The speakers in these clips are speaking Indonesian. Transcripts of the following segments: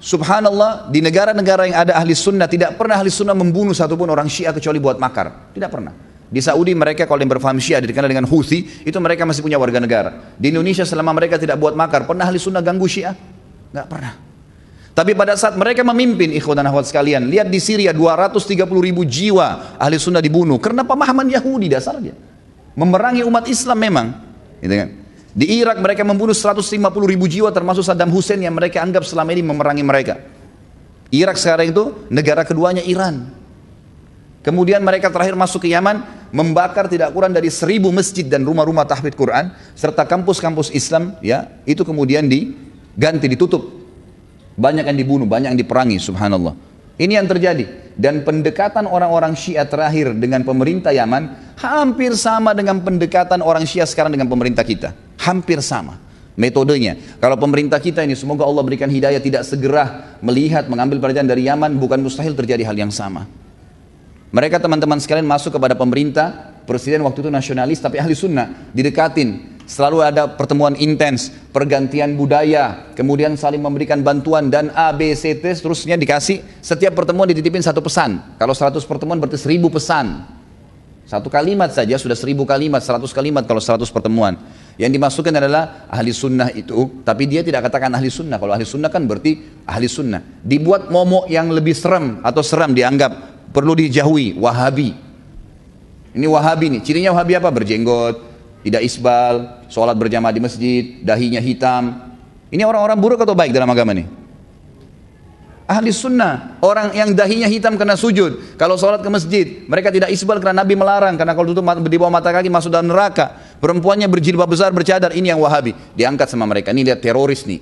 Subhanallah, di negara-negara yang ada ahli sunnah, tidak pernah ahli sunnah membunuh satupun orang Syiah kecuali buat makar. Tidak pernah. Di Saudi mereka kalau yang berfaham Syiah dikenal dengan Houthi, itu mereka masih punya warga negara. Di Indonesia selama mereka tidak buat makar, pernah ahli sunnah ganggu Syiah? Nggak pernah. Tapi pada saat mereka memimpin, ikhwan dan akhwat sekalian, lihat di Syria 230.000 jiwa ahli sunnah dibunuh karena pemahaman Yahudi dasarnya. Memerangi umat Islam memang. Gitu kan? Di Irak mereka membunuh 150.000 jiwa termasuk Saddam Hussein yang mereka anggap selama ini memerangi mereka. Irak sekarang itu negara keduanya Iran. Kemudian mereka terakhir masuk ke Yaman, membakar tidak kurang dari 1.000 masjid dan rumah-rumah tahfidz Quran serta kampus-kampus Islam, ya, itu kemudian diganti, ditutup. Banyak yang dibunuh, banyak yang diperangi, subhanallah. Ini yang terjadi. Dan pendekatan orang-orang Syiah terakhir dengan pemerintah Yaman hampir sama dengan pendekatan orang Syiah sekarang dengan pemerintah kita. Hampir sama metodenya. Kalau pemerintah kita ini, semoga Allah berikan hidayah, tidak segera melihat, mengambil pelajaran dari Yaman, bukan mustahil terjadi hal yang sama. Mereka teman-teman sekalian masuk kepada pemerintah, presiden waktu itu nasionalis tapi ahli sunnah, didekatin. Selalu ada pertemuan intens, pergantian budaya, kemudian saling memberikan bantuan dan A, B, C, T, seterusnya dikasih. Setiap pertemuan dititipin satu pesan. Kalau 100 pertemuan berarti 1.000 pesan. Satu kalimat saja sudah 1.000 kalimat, 100 kalimat kalau 100 pertemuan. Yang dimasukkan adalah ahli sunnah itu, tapi dia tidak katakan ahli sunnah. Kalau ahli sunnah kan berarti ahli sunnah. Dibuat momok yang lebih serem atau seram dianggap perlu dijauhi, Wahabi. Ini Wahabi nih, cirinya Wahabi apa? Berjenggot, tidak isbal, sholat berjamaah di masjid, dahinya hitam. Ini orang-orang buruk atau baik dalam agama nih? Ahli sunnah, orang yang dahinya hitam karena sujud. Kalau sholat ke masjid, mereka tidak isbal karena Nabi melarang. Karena kalau tutup di bawah mata kaki masuk dalam neraka. Perempuannya berjilbab besar, bercadar, ini yang Wahabi. Diangkat sama mereka, ini lihat teroris nih.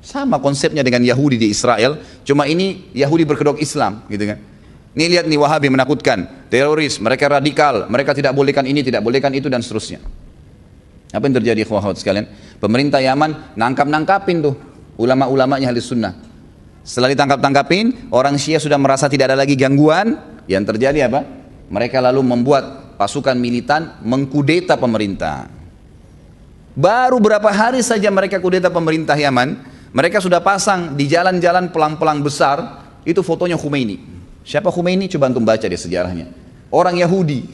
Sama konsepnya dengan Yahudi di Israel, cuma ini Yahudi berkedok Islam, gitu kan. Ini lihat nih Wahabi menakutkan, teroris, mereka radikal, mereka tidak bolehkan ini, tidak bolehkan itu dan seterusnya. Apa yang terjadi ikhwah sekalian? Pemerintah Yaman nangkapin tuh ulama-ulamanya ahli sunnah. Setelah ditangkap-tangkapin, orang Syiah sudah merasa tidak ada lagi gangguan. Yang terjadi apa? Mereka lalu membuat pasukan militan mengkudeta pemerintah. Baru berapa hari saja mereka kudeta pemerintah Yaman, mereka sudah pasang di jalan-jalan pelang-pelang besar, itu fotonya Khomeini. Siapa Khomeini? Coba antum baca deh sejarahnya. Orang Yahudi.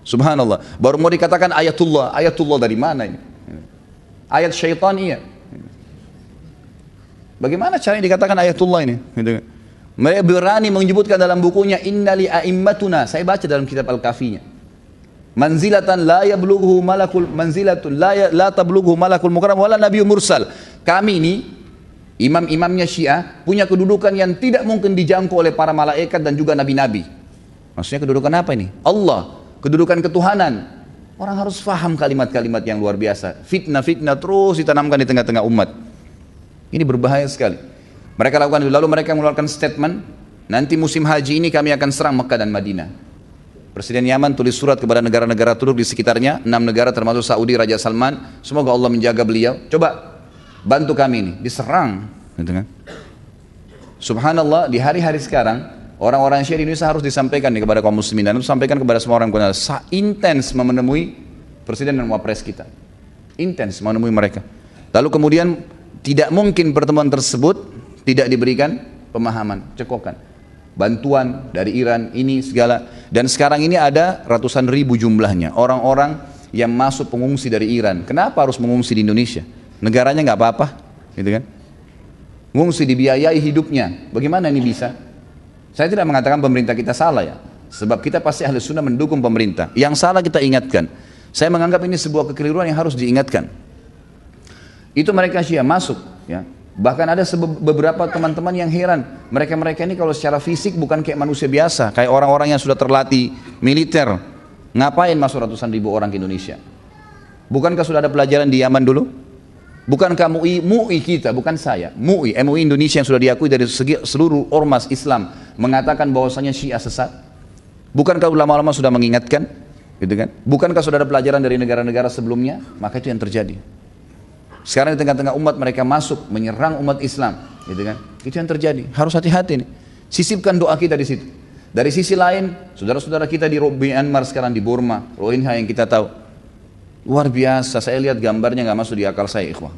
Subhanallah. Baru mau dikatakan ayatullah. Ayatullah dari mana ini? Ayat syaitan iya. Bagaimana caranya dikatakan ayatullah ini? Mereka berani menyebutkan dalam bukunya innali a'immatuna. Saya baca dalam kitab Al-Kafinya. Manzilatan la yablughu malakul manzilatun la tablughu malakul mukram wala nabiyyun mursal. Kami ini imam-imamnya Syiah punya kedudukan yang tidak mungkin dijangkau oleh para malaikat dan juga nabi-nabi. Maksudnya kedudukan apa ini? Allah, kedudukan ketuhanan. Orang harus faham kalimat-kalimat yang luar biasa. Fitnah-fitnah terus ditanamkan di tengah-tengah umat. Ini berbahaya sekali. Mereka lakukan itu, lalu mereka mengeluarkan statement, nanti musim haji ini kami akan serang Mekah dan Madinah. Presiden Yaman tulis surat kepada negara-negara Turki di sekitarnya, 6 negara termasuk Saudi, Raja Salman, semoga Allah menjaga beliau. Coba bantu kami ini, diserang, gitu kan? Subhanallah, di hari-hari sekarang orang-orang Syiah di Indonesia harus disampaikan kepada kaum muslimin dan sampaikan kepada semua orang intens menemui presiden dan wapres kita, intens menemui mereka. Lalu kemudian tidak mungkin pertemuan tersebut tidak diberikan pemahaman, cekokan, bantuan dari Iran ini segala. Dan sekarang ini ada ratusan ribu jumlahnya orang-orang yang masuk pengungsi dari Iran. Kenapa harus mengungsi di Indonesia? Negaranya nggak apa-apa, gitu kan? Ngungsi dibiayai hidupnya. Bagaimana ini bisa? Saya tidak mengatakan pemerintah kita salah ya, sebab kita pasti ahli sunnah mendukung pemerintah. Yang salah kita ingatkan. Saya menganggap ini sebuah kekeliruan yang harus diingatkan. Itu mereka Syiah masuk, ya. Bahkan ada beberapa teman-teman yang heran. Mereka ini kalau secara fisik bukan kayak manusia biasa, kayak orang-orang yang sudah terlatih militer. Ngapain masuk ratusan ribu orang ke Indonesia? Bukankah sudah ada pelajaran di Yaman dulu? Bukankah MUI kita, bukan saya, MUI Indonesia yang sudah diakui dari seluruh ormas Islam mengatakan bahwasanya Syiah sesat? Bukankah ulama-ulama sudah mengingatkan? Gitu kan? Bukankah sudah ada pelajaran dari negara-negara sebelumnya? Maka itu yang terjadi. Sekarang di tengah-tengah umat mereka masuk menyerang umat Islam, gitu kan? Itu yang terjadi. Harus hati-hati nih. Sisipkan doa kita di situ. Dari sisi lain, saudara-saudara kita di Myanmar sekarang, di Burma, Rohingya yang kita tahu, luar biasa. Saya lihat gambarnya nggak masuk di akal saya, ikhwah.